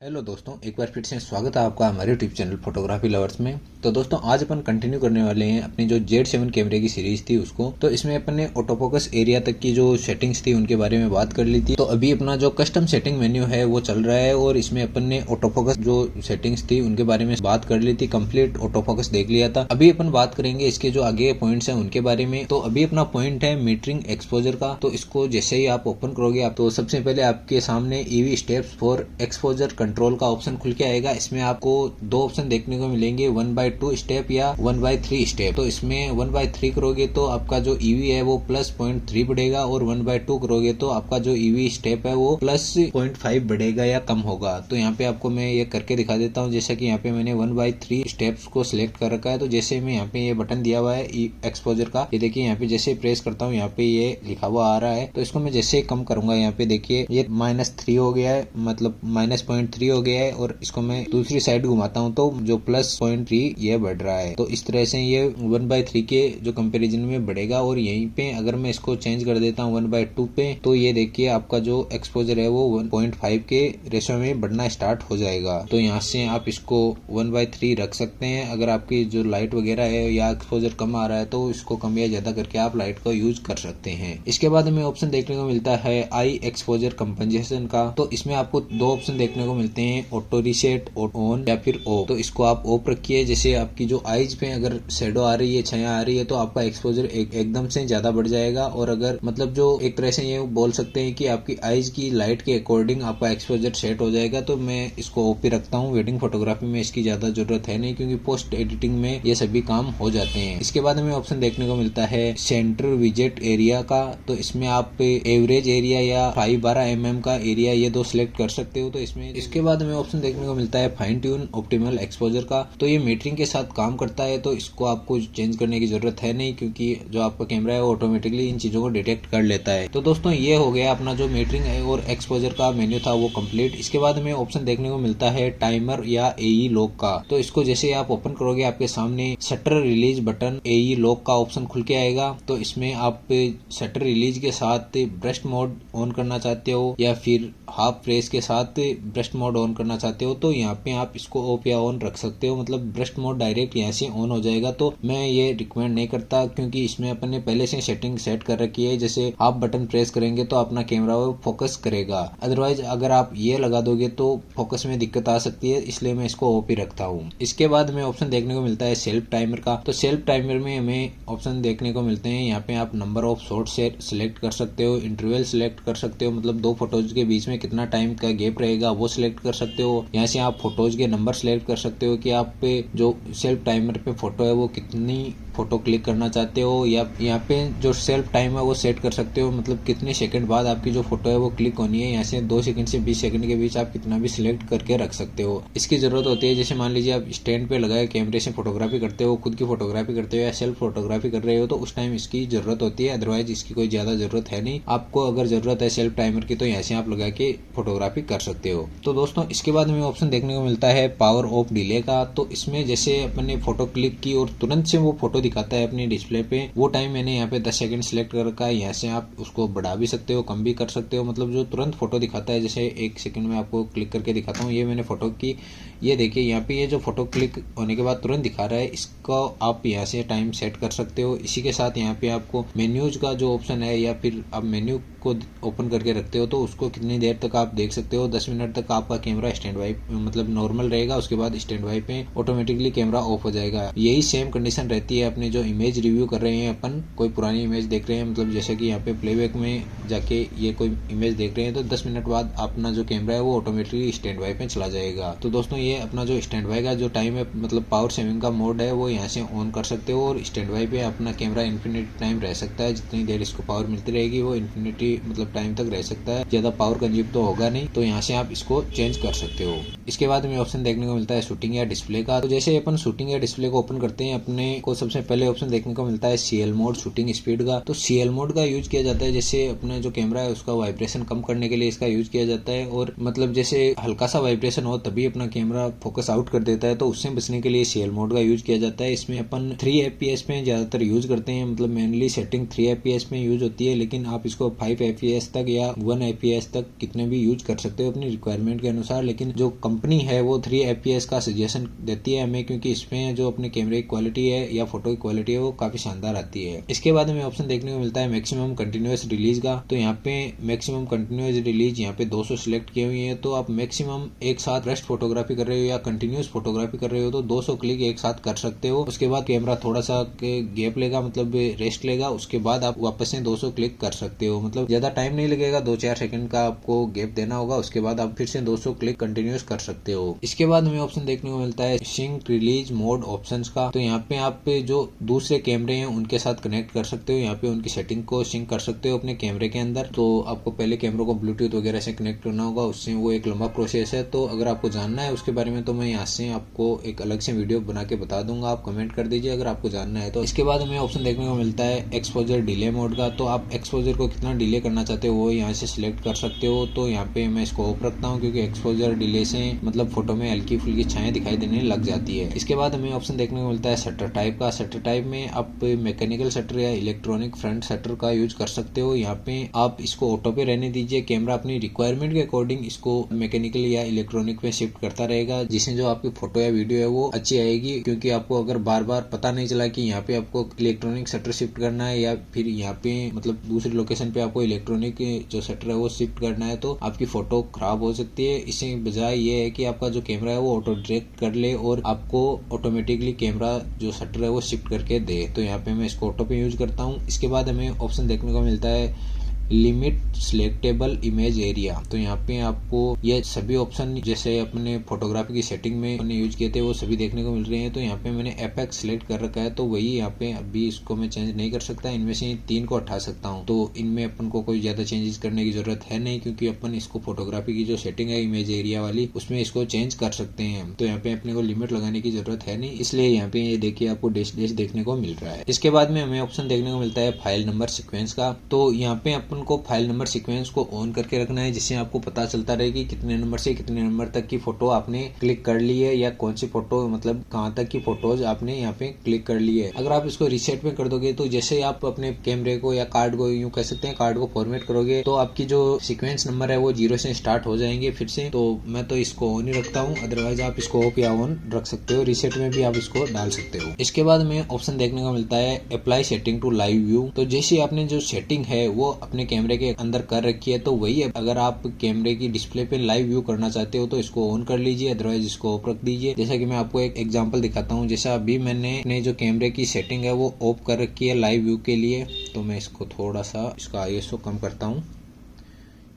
Hello दोस्तों, एक बार फिर से स्वागत है आपका हमारे यूट्यूब चैनल फोटोग्राफी लवर्स में। तो दोस्तों आज अपन कंटिन्यू करने वाले हैं अपनी जो Z7 कैमरे की सीरीज थी उसको। तो इसमें अपन ने ऑटो फोकस एरिया तक की जो सेटिंग्स थी उनके बारे में बात कर ली थी। तो अभी अपना जो कस्टम सेटिंग मेन्यू है वो चल रहा है और इसमें अपन ने ऑटो फोकस जो सेटिंग्स थी उनके बारे में बात कर ली थी। कंप्लीट ऑटो फोकस देख लिया था। अभी अपन बात करेंगे इसके जो आगे पॉइंट्स है उनके बारे में। तो अभी अपना पॉइंट है मीटरिंग एक्सपोजर का। तो इसको जैसे ही आप ओपन करोगे आप तो सबसे पहले आपके सामने EV steps for exposure control का ऑप्शन खुल के आएगा। इसमें आपको दो ऑप्शन देखने को मिलेंगे, 1/2 स्टेप या 1/3 स्टेप। तो इसमें 1/3 करोगे तो आपका जो ईवी है वो +0.3 बढ़ेगा और 1/2 करोगे तो आपका जो ईवी स्टेप है वो +0.5 बढ़ेगा या कम होगा। तो यहाँ पे आपको मैं ये करके दिखा देता हूँ। जैसा कि यहाँ पे मैंने 1/3 स्टेप्स को सिलेक्ट कर रखा है। तो जैसे मैं यहाँ पे ये बटन दिया हुआ है एक्सपोजर का, ये देखिए यहाँ पे जैसे प्रेस करता हूँ यहाँ पे ये लिखा हुआ आ रहा है। तो इसको मैं जैसे कम करूंगा यहाँ पे देखिए ये -3 हो गया है, मतलब -0.3 हो गया है। और इसको मैं दूसरी साइड घुमाता हूँ तो जो +0.3 ये बढ़ रहा है। तो इस तरह से ये 1/3 के जो कंपैरिजन में बढ़ेगा। और यहीं पे अगर मैं इसको चेंज कर देता हूँ 1/2 पे तो ये देखिए आपका जो एक्सपोजर है वो 1.5 के रेशो में बढ़ना स्टार्ट हो जाएगा। तो यहाँ से आप इसको 1/3 रख सकते हैं। अगर आपकी जो लाइट वगैरह है या एक्सपोजर कम आ रहा है तो इसको कम या ज्यादा करके आप लाइट को यूज कर सकते हैं। इसके बाद हमें ऑप्शन देखने को मिलता है आई एक्सपोजर कंपनसेशन का। तो इसमें आपको दो ऑप्शन देखने को मिलते हैं, ऑटो रिसेट ऑन या फिर ऑफ। तो इसको आप ऑफ रखिए। जैसे आपकी जो आईज पे अगर शेडो आ रही है, छाया आ रही है तो आपका एक्सपोजर एकदम से ज्यादा बढ़ जाएगा। और अगर मतलब जो एक तरह से ये बोल सकते हैं कि आपकी आईज की लाइट के अकॉर्डिंग आपका एक्सपोजर सेट हो जाएगा। तो मैं इसको ऑफ ही रखता हूँ। वेडिंग फोटोग्राफी में इसकी ज्यादा जरूरत है नहीं क्योंकि पोस्ट एडिटिंग में ये सभी काम हो जाते हैं। इसके बाद हमें ऑप्शन देखने को मिलता है सेंटर विजेट एरिया का। तो इसमें आप एवरेज एरिया या 512 mm का एरिया ये दो सिलेक्ट कर सकते हो। तो इसमें इसके बाद हमें ऑप्शन देखने को मिलता है फाइन ट्यून ऑप्टिमल एक्सपोजर का। तो ये मीटरिंग के साथ काम करता है तो इसको आपको चेंज करने की जरूरत है नहीं क्योंकि जो आपका कैमरा है वो ऑटोमेटिकली इन चीजों को डिटेक्ट कर लेता है। तो दोस्तों ये हो गया अपना जो मीटरिंग और एक्सपोजर का मेन्यू था वो कंप्लीट। इसके बाद हमें ऑप्शन देखने को मिलता है टाइमर या एई लॉक का। तो इसको जैसे आप ओपन करोगे आपके सामने शटर रिलीज बटन एई लॉक का ऑप्शन खुल के आएगा। तो इसमें आप शटर रिलीज के साथ ब्रस्ट मोड ऑन करना चाहते हो या फिर हाफ प्रेस के साथ ब्रस्ट मोड ऑन करना चाहते हो तो यहाँ पे आप इसको ऑफ या ऑन रख सकते हो। मतलब ब्रस्ट मोड डायरेक्ट यहाँ से ऑन हो जाएगा। तो मैं ये रिकमेंड नहीं करता क्योंकि इसमें अपन ने पहले से सेटिंग सेट कर रखी है। जैसे आप बटन प्रेस करेंगे तो अपना कैमरा वो फोकस करेगा। अदरवाइज अगर आप ये लगा दोगे तो फोकस में दिक्कत आ सकती है, इसलिए मैं इसको ऑफ ही रखता हूँ। इसके बाद हमें ऑप्शन देखने को मिलता है सेल्फ टाइमर का। तो सेल्फ टाइमर में हमें ऑप्शन देखने को मिलते हैं, यहाँ पे आप नंबर ऑफ शॉट सिलेक्ट कर सकते हो, इंटरवल सिलेक्ट कर सकते हो, मतलब दो फोटोज के बीच में कितना टाइम का गैप रहेगा वो सिलेक्ट कर सकते हो। यहाँ से आप फोटोज के नंबर सिलेक्ट कर सकते हो कि आप पे जो सेल्फ टाइमर पे फोटो है वो कितनी फोटो क्लिक करना चाहते हो। या यहाँ पे जो सेल्फ टाइम है वो सेट कर सकते हो, मतलब कितने सेकंड बाद आपकी जो फोटो है वो क्लिक होनी है। यहाँ से 2 सेकंड से 20 सेकंड के बीच आप कितना भी सिलेक्ट करके रख सकते हो। इसकी जरूरत होती है जैसे मान लीजिए आप स्टैंड पे लगाए कैमरे से फोटोग्राफी करते हो, खुद की फोटोग्राफी करते हो या सेल्फ फोटोग्राफी कर रहे हो तो उस टाइम इसकी जरूरत होती है। अदरवाइज इसकी कोई ज्यादा जरूरत है नहीं। आपको अगर जरूरत है सेल्फ टाइमर की तो यहाँ से आप लगा के फोटोग्राफी कर सकते हो। तो दोस्तों इसके बाद हमें ऑप्शन देखने को मिलता है पावर ऑफ डिले का। तो इसमें जैसे अपने फोटो क्लिक की और तुरंत से वो फोटो दिखाता है अपनी डिस्प्ले पे, वो टाइम मैंने यहाँ पे 10 सेकंड सिलेक्ट कर रखा है। यहाँ से आप उसको बढ़ा भी सकते हो, कम भी कर सकते हो। मतलब जो तुरंत फोटो दिखाता है, जैसे 1 सेकंड में आपको क्लिक करके दिखाता हूँ। ये मैंने फोटो की, ये देखिए यहाँ पे ये जो फोटो क्लिक होने के बाद तुरंत दिखा रहा है, इसको आप यहाँ से टाइम सेट कर सकते हो। इसी के साथ यहाँ पे आपको मेन्यूज का जो ऑप्शन है या फिर आप मेन्यू को ओपन करके रखते हो तो उसको कितनी देर तक आप देख सकते हो। 10 मिनट तक आपका कैमरा स्टैंड बाई मतलब नॉर्मल रहेगा, उसके बाद स्टैंड बाई पे ऑटोमेटिकली कैमरा ऑफ हो जाएगा। यही सेम कंडीशन रहती है अपने जो इमेज रिव्यू कर रहे हैं, अपन कोई पुरानी इमेज देख रहे हैं, मतलब जैसे कि यहाँ पे प्लेबैक में जाके ये कोई इमेज देख रहे हैं तो 10 मिनट बाद अपना जो कैमरा है वो ऑटोमेटिकली स्टैंड बाई पे चला जाएगा। तो दोस्तों ये अपना जो स्टैंड बाई का जो टाइम है, मतलब पावर सेविंग का मोड है, वो यहाँ से ऑन कर सकते हो। और स्टैंड बाई पे अपना कैमरा इन्फिनिटी टाइम रह सकता है, जितनी देर इसको पावर मिलती रहेगी वो इन्फिनिटी मतलब टाइम तक रह सकता है, ज्यादा पावर कंज्यूम तो होगा नहीं। तो यहाँ से आप इसको चेंज कर सकते हो। इसके बाद हमें ऑप्शन देखने को मिलता है शूटिंग या डिस्प्ले का। तो जैसे अपन शूटिंग या डिस्प्ले को ओपन करते हैं, अपने को सबसे इसमें पहले ऑप्शन देखने को मिलता है CL मोड, शूटिंग स्पीड का। तो CL मोड का यूज किया जाता है जैसे अपना जो कैमरा है उसका वाइब्रेशन कम करने के लिए इसका यूज किया जाता है, और मतलब जैसे हल्का सा वाइब्रेशन हो तभी अपना कैमरा फोकस आउट कर देता है, तो उससे बचने के लिए CL मोड का यूज किया जाता है। इसमें अपन 3 FPS में ज्यादातर यूज करते हैं, मतलब मेनली सेटिंग 3 FPS में यूज होती है, लेकिन आप इसको 5 FPS तक या 1 FPS तक कितने भी यूज कर सकते हो अपनी रिक्वायरमेंट के अनुसार। लेकिन जो कंपनी है वो 3 FPS का सजेशन देती है हमें, क्योंकि इसमें जो अपने कैमरे की क्वालिटी है या फोटो की क्वालिटी है वो काफी शानदार आती है। इसके बाद हमें ऑप्शन देखने को मिलता है मैक्सिमम कंटिन्यूअस रिलीज का। तो यहाँ पे मैक्सिमम कंटिन्यूअस रिलीज यहाँ पे 200 सिलेक्ट किए हुए हैं। तो आप मैक्सिमम एक साथ रेस्ट फोटोग्राफी कर रहे हो या कंटिन्यूअस फोटोग्राफी कर रहे हो तो 200 क्लिक एक साथ कर सकते हो। उसके बाद कैमरा थोड़ा सा गैप लेगा, मतलब रेस्ट लेगा, उसके बाद आप वापस से 200 क्लिक कर सकते हो। मतलब ज्यादा टाइम नहीं लगेगा, 2-4 सेकंड का आपको गैप देना होगा, उसके बाद आप फिर से 200 क्लिक कंटिन्यूअस कर सकते हो। इसके बाद हमें ऑप्शन देखने को मिलता है सिंक रिलीज मोड ऑप्शंस का। तो यहाँ पे आप जो दूसरे कैमरे हैं उनके साथ कनेक्ट कर सकते हो, यहाँ पे उनकी सेटिंग को सिंक कर सकते हो अपने कैमरे के अंदर। तो आपको पहले कैमरे को ब्लूटूथ वगैरह से कनेक्ट करना होगा, उससे वो एक लंबा प्रोसेस है। तो अगर आपको जानना है उसके बारे में तो मैं यहाँ से आपको एक अलग से वीडियो बना के बता दूंगा, आप कमेंट कर दीजिए अगर आपको जानना है तो। इसके बाद हमें ऑप्शन देखने को मिलता है एक्सपोजर डिले मोड का। तो आप एक्सपोजर को कितना डिले करना चाहते हो वो यहाँ से सिलेक्ट कर सकते हो। तो यहाँ पे मैं इसको ऑफ रखता हूँ क्योंकि एक्सपोजर डिले से मतलब फोटो में हल्की फुल्की छाएं दिखाई देने लग जाती है। इसके बाद हमें ऑप्शन देखने को मिलता है शटर टाइप का। शटर टाइप में आप मैकेनिकल शटर या इलेक्ट्रॉनिक फ्रंट शटर का यूज कर सकते हो। यहाँ पे आप इसको ऑटो पे रहने दीजिए, कैमरा अपनी रिक्वायरमेंट के अकॉर्डिंग इसको मैकेनिकल या इलेक्ट्रॉनिक में शिफ्ट करता रहेगा, जिससे जो आपकी फोटो या वीडियो है वो अच्छी आएगी। क्योंकि आपको अगर बार बार पता नहीं चला कि यहाँ पे आपको इलेक्ट्रॉनिक शटर शिफ्ट करना है या फिर यहाँ पे मतलब दूसरी लोकेशन पे आपको इलेक्ट्रॉनिक जो शटर है वो शिफ्ट करना है, तो आपकी फोटो खराब हो सकती है। इससे बजाय ये है कि आपका जो कैमरा है वो ऑटो डिटेक्ट कर ले और आपको ऑटोमेटिकली कैमरा जो शटर है वो शिफ्ट करके दे। तो यहाँ पे मैं इसको ऑटो पे यूज करता हूँ। इसके बाद हमें ऑप्शन देखने को मिलता है लिमिट सिलेक्टेबल इमेज एरिया। तो यहाँ पे आपको ये सभी ऑप्शन जैसे अपने फोटोग्राफी की सेटिंग में अपने यूज किए थे वो सभी देखने को मिल रहे हैं। तो यहाँ पे मैंने एपेक्स सिलेक्ट कर रखा है, तो वही यहाँ पे अभी इसको मैं चेंज नहीं कर सकता, इनमें से 3 को हटा सकता हूँ। तो इनमें अपन को कोई ज्यादा चेंजेस करने की जरूरत है नहीं, क्योंकि अपन इसको फोटोग्राफी की जो सेटिंग है इमेज एरिया वाली उसमें इसको चेंज कर सकते हैं। तो यहाँ पे अपने को लिमिट लगाने की जरूरत है नहीं, इसलिए यहाँ पे ये देखिए आपको डैश डैश देखने को मिल रहा है। इसके बाद में हमें ऑप्शन देखने को मिलता है फाइल नंबर सीक्वेंस का। तो यहाँ पे अपन को फाइल नंबर सीक्वेंस को ऑन करके रखना है, जिससे आपको पता चलता रहे कि कितने नंबर से कितने नंबर तक की फोटो आपने क्लिक कर ली है या कौन सी फोटो मतलब कहाँ तक की फोटोज आपने यहाँ पे क्लिक कर ली है। अगर आप इसको रिसेट में कर दोगे तो जैसे आप अपने कैमरे को या कार्ड को यूं कह सकते हैं कार्ड को फॉर्मेट करोगे तो आपकी जो सीक्वेंस नंबर है वो 0 से स्टार्ट हो जाएंगे फिर से। तो मैं तो इसको ऑन ही रखता हूँ, अदरवाइज आप इसको ऑफ या ऑन रख सकते हो, रिसेट में भी आप इसको डाल सकते हो। इसके बाद हमें ऑप्शन देखने को मिलता है apply setting to live view. तो जैसे आपने जो सेटिंग है वो अपने कैमरे के अंदर कर रखी है तो वही है। अगर आप कैमरे की डिस्प्ले पे लाइव व्यू करना चाहते हो तो इसको ऑन कर लीजिए, अदरवाइज इसको ऑफ रख दीजिए। जैसा कि मैं आपको एक एग्जांपल दिखाता हूँ। जैसा अभी मैंने अपने जो कैमरे की सेटिंग है वो ऑफ कर रखी है लाइव व्यू के लिए, तो मैं इसको थोड़ा सा इसका ISO कम करता हूँ।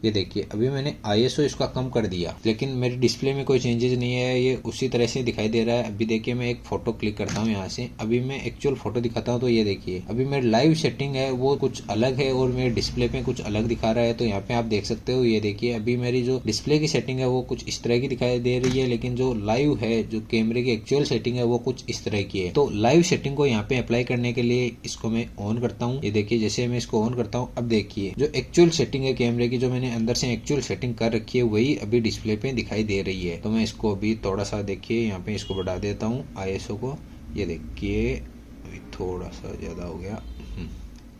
ये देखिए अभी मैंने ISO इसका कम कर दिया, लेकिन मेरी डिस्प्ले में कोई चेंजेस नहीं है, ये उसी तरह से दिखाई दे रहा है। अभी देखिए मैं एक फोटो क्लिक करता हूँ यहाँ से, अभी मैं एक्चुअल फोटो दिखाता हूँ तो ये देखिए अभी मेरी लाइव सेटिंग है वो कुछ अलग है और मेरे डिस्प्ले पे कुछ अलग दिखा रहा है। तो यहाँ पे आप देख सकते हो, ये देखिए अभी मेरी जो डिस्प्ले की सेटिंग है वो कुछ इस तरह की दिखाई दे रही है, लेकिन जो लाइव है जो कैमरे की एक्चुअल सेटिंग है वो कुछ इस तरह की है। तो लाइव सेटिंग को यहाँ पे अप्लाई करने के लिए इसको मैं ऑन करता हूँ। ये देखिए जैसे मैं इसको ऑन करता हूँ, अब देखिए जो एक्चुअल सेटिंग है कैमरे की जो मैंने अंदर से एक्चुअल सेटिंग कर रखी है वही अभी डिस्प्ले पे दिखाई दे रही है। तो मैं इसको अभी थोड़ा सा देखिए यहाँ पे इसको बढ़ा देता हूँ ISO को। ये देखिए अभी थोड़ा सा ज्यादा हो गया।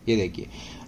ये देखिए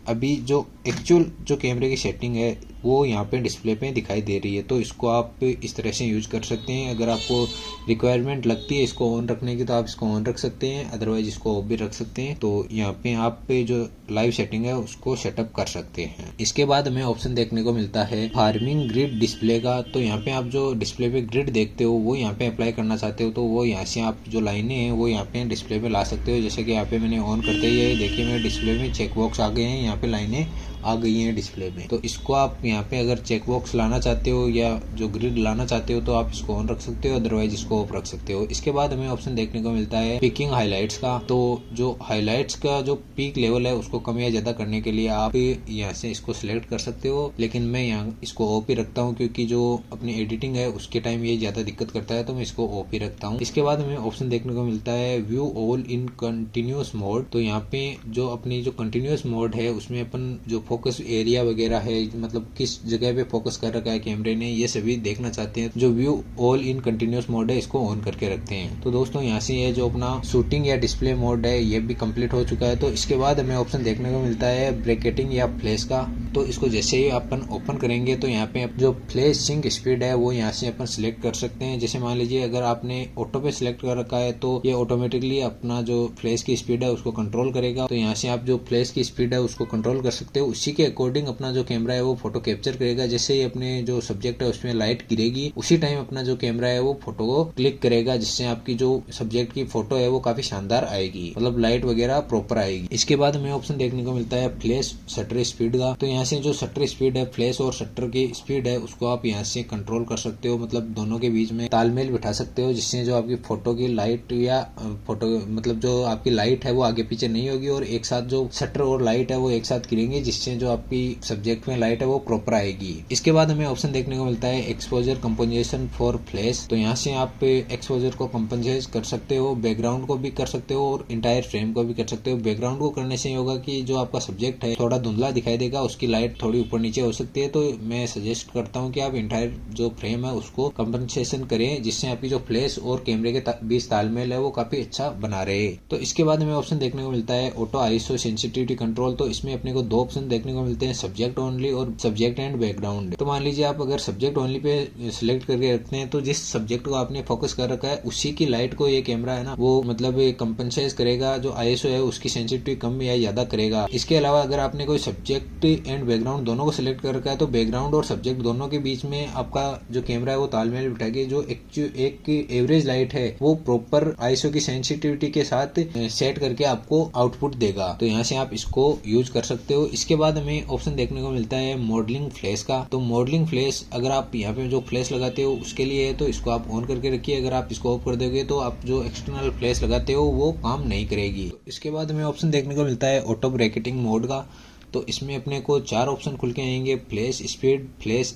अभी जो एक्चुअल जो कैमरे की सेटिंग है वो यहाँ पे डिस्प्ले पे दिखाई दे रही है। तो इसको आप इस तरह से यूज कर सकते हैं। अगर आपको रिक्वायरमेंट लगती है इसको ऑन रखने की तो आप इसको ऑन रख सकते हैं, अदरवाइज इसको ऑफ भी रख सकते हैं। तो यहाँ पे आप पे जो लाइव सेटिंग है उसको सेटअप कर सकते हैं। इसके बाद हमें ऑप्शन देखने को मिलता है फार्मिंग ग्रिड डिस्प्ले का। तो यहाँ पे आप जो डिस्प्ले पे ग्रिड देखते हो वो यहाँ पे अप्लाई करना चाहते हो तो वो यहाँ से आप जो लाइनें हैं वो यहाँ पे डिस्प्ले पे ला सकते हो। जैसे कि यहाँ पे मैंने ऑन करते ही देखिए मेरे डिस्प्ले में चेक बॉक्स आ गए हैं, यहाँ पे लाइनें आ गई है डिस्प्ले में। तो इसको आप यहाँ पे अगर चेक बॉक्स लाना चाहते हो या जो ग्रिड लाना चाहते हो तो आप इसको ऑन रख सकते हो, अदरवाइज इसको ऑफ रख सकते हो। इसके बाद हमें ऑप्शन देखने को मिलता है पिकिंग हाईलाइट्स का। तो जो हाईलाइट्स का जो पीक लेवल है उसको कम या ज्यादा करने के लिए आप यहाँ से इसको सिलेक्ट कर सकते हो, लेकिन मैं यहाँ इसको ऑफ ही रखता हूँ क्योंकि जो अपनी एडिटिंग है उसके टाइम ये ज्यादा दिक्कत करता है, तो मैं इसको ऑफ ही रखता हूँ। इसके बाद हमें ऑप्शन देखने को मिलता है view all in continuous mode. तो यहाँ पे जो अपनी जो कंटिन्यूस मोड है उसमें अपन जो फोकस एरिया वगैरह है, मतलब किस जगह पे फोकस कर रखा है कैमरे ने, ये सभी देखना चाहते हैं। जो view all in continuous mode है इसको ऑन करके रखते हैं। तो दोस्तों यहाँ से ये जो अपना शूटिंग या डिस्प्ले मोड है ये भी कंप्लीट हो चुका है। तो इसके बाद हमें ऑप्शन देखने को मिलता है ब्रैकेटिंग या फ्लैश का। तो इसको जैसे ही अपन ओपन करेंगे तो यहाँ पे जो फ्लैश सिंक स्पीड है वो यहाँ से अपन सिलेक्ट कर सकते हैं। जैसे मान लीजिए अगर आपने ऑटो पे सिलेक्ट कर रखा है तो ये ऑटोमेटिकली अपना जो फ्लैश की स्पीड है उसको कंट्रोल करेगा। तो यहाँ से आप जो फ्लैश की स्पीड है उसको कंट्रोल कर सकते हो। उसी के अकॉर्डिंग अपना जो कैमरा है वो फोटो कैप्चर करेगा। जैसे ही अपने जो सब्जेक्ट है उसमें लाइट गिरेगी उसी टाइम अपना जो कैमरा है वो फोटो को क्लिक करेगा, जिससे आपकी जो सब्जेक्ट की फोटो है वो काफी शानदार आएगी, मतलब लाइट वगैरह प्रॉपर आएगी। इसके बाद हमें ऑप्शन देखने को मिलता है फ्लैश शटर स्पीड का। तो यहाँ से जो शटर स्पीड है, फ्लैश और शटर की स्पीड है, उसको आप यहाँ से कंट्रोल कर सकते हो, मतलब दोनों के बीच में तालमेल बिठा सकते हो, जिससे जो आपकी फोटो की लाइट या फोटो मतलब जो आपकी लाइट है वो आगे पीछे नहीं होगी और एक साथ जो शटर और लाइट है वो एक साथ गिरेंगे, जिससे जो आपकी सब्जेक्ट में लाइट है वो प्रॉपर आएगी। इसके बाद हमें ऑप्शन देखने को मिलता है एक्सपोजर कंपोजिशन फॉर फ्लैश। तो यहाँ से आप एक्सपोजर को कंपोजिट कर सकते हो, बैकग्राउंड को भी कर सकते हो और इंटायर फ्रेम को भी कर सकते हो। बैकग्राउंड को करने से होगा कि जो आपका सब्जेक्ट है थोड़ा धुंधला दिखाई देगा, उसकी लाइट थोड़ी ऊपर नीचे हो सकती है। तो मैं सजेस्ट करता हूँ कि आप इंटायर जो फ्रेम है उसको कंपनसेशन करें, जिससे आपकी जो फ्लैश और कैमरे के बीच तालमेल है वो काफी अच्छा बना रहे। तो इसके बाद हमें ऑप्शन देखने को मिलता है ऑटो आईएसओ सेंसिटिविटी कंट्रोल। तो इसमें अपने को दो ऑप्शन देखने को मिलते हैं, सब्जेक्ट ओनली और सब्जेक्ट एंड बैकग्राउंड। तो मान लीजिए आप अगर सब्जेक्ट ओनली पे सिलेक्ट करके रखते हैं तो जिस सब्जेक्ट को आपने फोकस कर रखा है उसी की लाइट को ये कैमरा है ना वो मतलब कंपनसाइज करेगा, जो आईएसओ है उसकी सेंसिटिविटी कम या ज्यादा करेगा। इसके अलावा अगर आपने कोई सब्जेक्ट एंड बैकग्राउंड दोनों को सिलेक्ट कर रखा है तो बैकग्राउंड और सब्जेक्ट दोनों के बीच में आपका जो कैमरा है वो तालमेल बिठा के जो एक एवरेज लाइट है वो प्रॉपर आईएसओ की सेंसिटिविटी के साथ सेट करके आपको आउटपुट देगा। तो यहाँ से आप इसको यूज कर सकते हो। इसके बाद हमें ऑप्शन देखने को मिलता है मॉडलिंग फ्लैश का। तो मॉडलिंग फ्लैश अगर आप यहाँ पे जो फ्लैश लगाते हो उसके लिए है तो इसको आप ऑन करके रखिए। अगर आप इसको ऑफ कर दोगे तो आप जो एक्सटर्नल फ्लैश लगाते हो वो काम नहीं करेगी। इसके बाद हमें ऑप्शन देखने को मिलता है ऑटो ब्रैकेटिंग मोड का। तो इसमें अपने को 4 ऑप्शन खुल के आएंगे, flash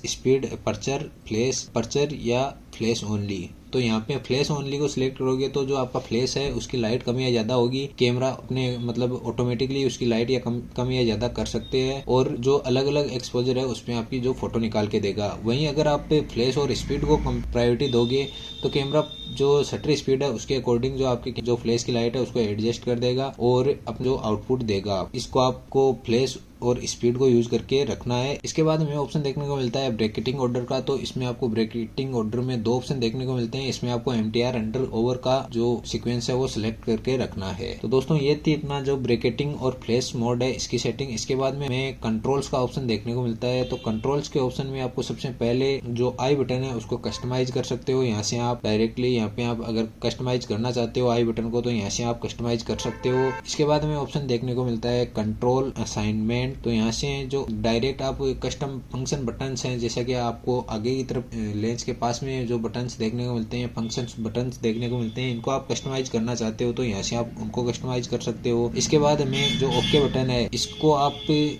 speed aperture, flash aperture या फ्लैश ओनली। तो यहाँ पे फ्लैश ओनली को सिलेक्ट करोगे तो जो आपका फ्लैश है उसकी लाइट कम या ज्यादा होगी, कैमरा अपने मतलब ऑटोमेटिकली उसकी लाइट या कम या ज्यादा कर सकते हैं और जो अलग अलग एक्सपोजर है उसमें आपकी जो फोटो निकाल के देगा। वहीं अगर आप फ्लैश और स्पीड को प्रायोरिटी दोगे तो कैमरा जो शटर स्पीड है उसके अकॉर्डिंग जो आपकी जो फ्लैश की लाइट है उसको एडजस्ट कर देगा और अपना जो आउटपुट देगा। इसको आपको फ्लैश और स्पीड को यूज करके रखना है। इसके बाद हमें ऑप्शन देखने को मिलता है ब्रैकेटिंग ऑर्डर का। तो इसमें आपको ब्रैकेटिंग ऑर्डर में 2 ऑप्शन देखने को मिलते हैं। इसमें आपको MTR अंडर ओवर का जो सीक्वेंस है वो सिलेक्ट करके रखना है। तो दोस्तों ये थी इतना जो ब्रैकेटिंग और फ्लैश मोड है इसकी सेटिंग। इसके बाद में हमें कंट्रोल्स का ऑप्शन देखने को मिलता है। तो कंट्रोल्स के ऑप्शन में आपको सबसे पहले जो आई बटन है उसको कस्टमाइज कर सकते हो। यहाँ से आप डायरेक्टली यहाँ पे आप अगर कस्टमाइज करना चाहते हो आई बटन को तो यहाँ से आप कस्टमाइज कर सकते हो। इसके बाद हमें ऑप्शन देखने को मिलता है कंट्रोल असाइनमेंट। तो यहाँ से जो डायरेक्ट आप कस्टम फंक्शन बटन्स हैं, जैसा कि आपको आगे की तरफ लेंस के पास में जो बटन्स देखने को मिलते हैं, फंक्शन बटन्स देखने को मिलते हैं, इनको आप कस्टमाइज करना चाहते हो तो यहाँ से आप उनको कस्टमाइज कर सकते हो। इसके बाद हमें जो ओके बटन है इसको आप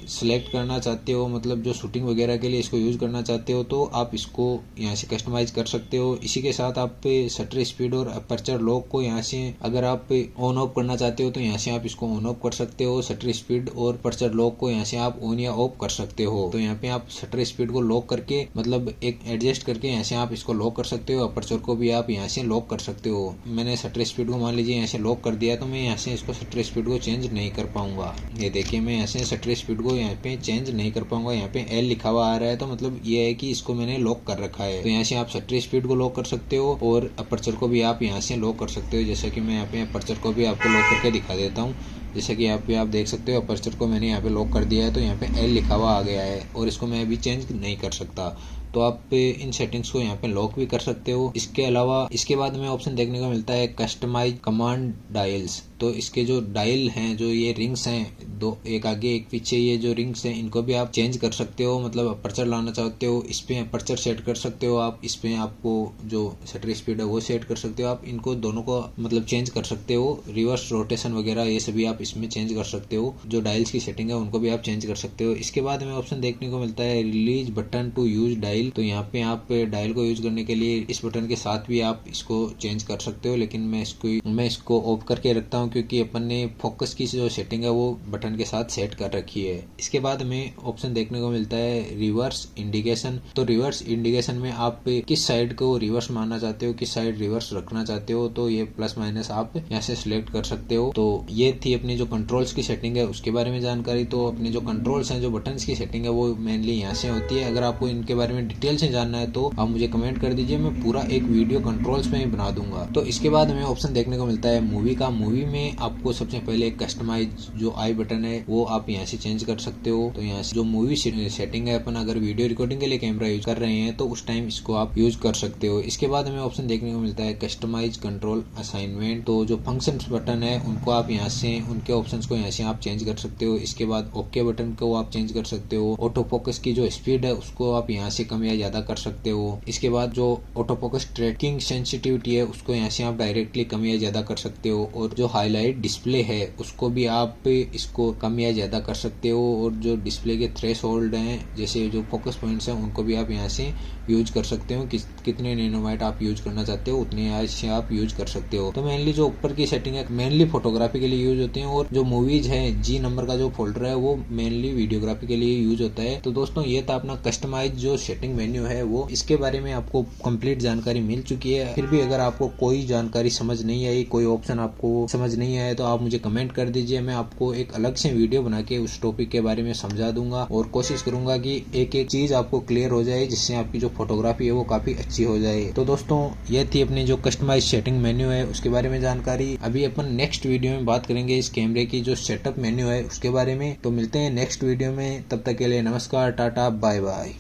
सिलेक्ट करना चाहते हो, मतलब जो शूटिंग वगैरह के लिए इसको यूज करना चाहते हो तो आप इसको यहाँ से कस्टमाइज कर सकते हो। इसी के साथ आप शटर स्पीड और अपर्चर लॉक को यहाँ से अगर आप ऑन ऑफ करना चाहते हो तो यहाँ से आप इसको ऑन ऑफ कर सकते हो। शटर स्पीड और अपर्चर लॉक को यहाँ से आप ऑन या ऑफ कर सकते हो। तो यहाँ पे आप शटर स्पीड को लॉक करके मतलब एक एडजस्ट करके यहाँ से आप इसको लॉक कर सकते हो। अपर्चर को भी आप यहाँ से लॉक कर सकते हो। मैंने शटर स्पीड को मान लीजिए यहाँ से लॉक कर दिया तो मैं यहाँ से इसको शटर स्पीड को चेंज नहीं कर पाऊंगा। ये देखिए मैं यहाँ से शटर स्पीड को यहाँ पे चेंज नहीं कर पाऊंगा। यहाँ पे L लिखा हुआ आ रहा है तो मतलब ये है कि इसको मैंने लॉक कर रखा है। तो यहाँ से आप शटर स्पीड को लॉक कर सकते हो और अपर्चर को भी आप यहाँ से लॉक कर सकते हो। जैसे कि मैं यहाँ पे अपर्चर को भी आपको लॉक करके दिखा देता हूँ। जैसे कि यहाँ पे आप देख सकते हो अपर्चर को मैंने यहाँ पे लॉक कर दिया है तो यहाँ पे L लिखा हुआ आ गया है और इसको मैं अभी चेंज नहीं कर सकता। तो आप इन सेटिंग्स को यहाँ पे लॉक भी कर सकते हो। इसके अलावा इसके बाद में ऑप्शन देखने को मिलता है कस्टमाइज कमांड डायल्स। तो इसके जो डायल हैं, जो ये रिंग्स हैं, दो एक आगे एक पीछे, ये जो रिंग्स हैं इनको भी आप चेंज कर सकते हो। मतलब अपर्चर लाना चाहते हो, इस पे अपर्चर सेट कर सकते हो आप, इस पे आपको जो शटर स्पीड है वो सेट कर सकते हो आप। इनको दोनों को मतलब चेंज कर सकते हो। रिवर्स रोटेशन वगैरह ये सभी आप इसमें चेंज कर सकते हो। जो डायल्स की सेटिंग है उनको भी आप चेंज कर सकते हो। इसके बाद में ऑप्शन देखने को मिलता है release button to use dial. तो यहाँ पे आप डायल को यूज करने के लिए इस बटन के साथ भी आप इसको चेंज कर सकते हो, लेकिन मैं इसको ऑफ करके रखता हूँ क्योंकि अपन ने फोकस की जो सेटिंग है वो बटन के साथ सेट कर रखी है। इसके बाद में ऑप्शन देखने को मिलता है रिवर्स इंडिकेशन। तो रिवर्स इंडिकेशन में आप किस साइड को रिवर्स मारना चाहते हो, किस साइड रिवर्स रखना चाहते हो, तो ये प्लस माइनस आप यहाँ से सिलेक्ट कर सकते हो। तो ये थी अपनी जो कंट्रोल्स की सेटिंग है उसके बारे में जानकारी। तो अपने जो कंट्रोल्स हैं, जो बटन्स की सेटिंग है वो मेनली यहाँ से होती है। अगर आपको इनके बारे में डिटेल से जानना है तो आप मुझे कमेंट कर दीजिए, मैं पूरा एक वीडियो कंट्रोल्स में ही बना दूंगा। तो इसके बाद में ऑप्शन देखने को मिलता है मूवी का। मूवी में आपको सबसे पहले कस्टमाइज जो आई बटन है वो आप यहाँ से चेंज कर सकते हो। तो यहाँ से जो मूवी सेटिंग है, अपन अगर वीडियो रिकॉर्डिंग के लिए कैमरा यूज कर रहे हैं तो उस टाइम इसको आप यूज कर सकते हो। इसके बाद हमें ऑप्शन देखने को मिलता है कस्टमाइज कंट्रोल असाइनमेंट। तो जो फंक्शन बटन है उनको आप यहाँ से, उनके ऑप्शंस को यहाँ से आप चेंज कर सकते हो। इसके बाद ओके बटन को आप चेंज कर सकते हो। ऑटो फोकस की जो स्पीड है उसको आप यहाँ से कम या ज्यादा कर सकते हो। इसके बाद जो ऑटो फोकस ट्रैकिंग सेंसिटिविटी है उसको यहाँ से आप डायरेक्टली कम या ज्यादा कर सकते हो। और जो हाईलाइट डिस्प्ले है उसको भी आप इसको कम या ज्यादा कर सकते हो। और जो डिस्प्ले के थ्रेशोल्ड हैं, जैसे जो फोकस पॉइंट्स हैं, उनको भी आप यहाँ से यूज कर सकते हो। कितने नैनोमाइट आप यूज करना चाहते हो उतने यहाँ से आप यूज कर सकते हो। तो मेनली जो ऊपर की सेटिंग है मेनली फोटोग्राफी के लिए यूज होती है, और जो मूवीज है जी नंबर का जो फोल्डर है वो मेनली वीडियोग्राफी के लिए यूज होता है। तो दोस्तों ये था अपना कस्टमाइज जो सेटिंग मेन्यू है वो। इसके बारे में आपको कंप्लीट जानकारी मिल चुकी है। फिर भी अगर आपको कोई जानकारी समझ नहीं आई, कोई ऑप्शन आपको समझ नहीं आया, तो आप मुझे कमेंट कर दीजिए। मैं आपको एक अलग से वीडियो बना के उस टॉपिक के बारे में समझा दूंगा और कोशिश करूंगा कि एक एक चीज आपको क्लियर हो जाए, जिससे आपकी जो फोटोग्राफी है वो काफी अच्छी हो जाए। तो दोस्तों ये थी अपनी जो कस्टमाइज सेटिंग मेन्यू है उसके बारे में जानकारी। अभी अपन नेक्स्ट वीडियो में बात करेंगे इस कैमरे की जो सेटअप मेन्यू है उसके बारे में। तो मिलते हैं नेक्स्ट वीडियो में, तब तक के लिए नमस्कार, टाटा, बाय बाय।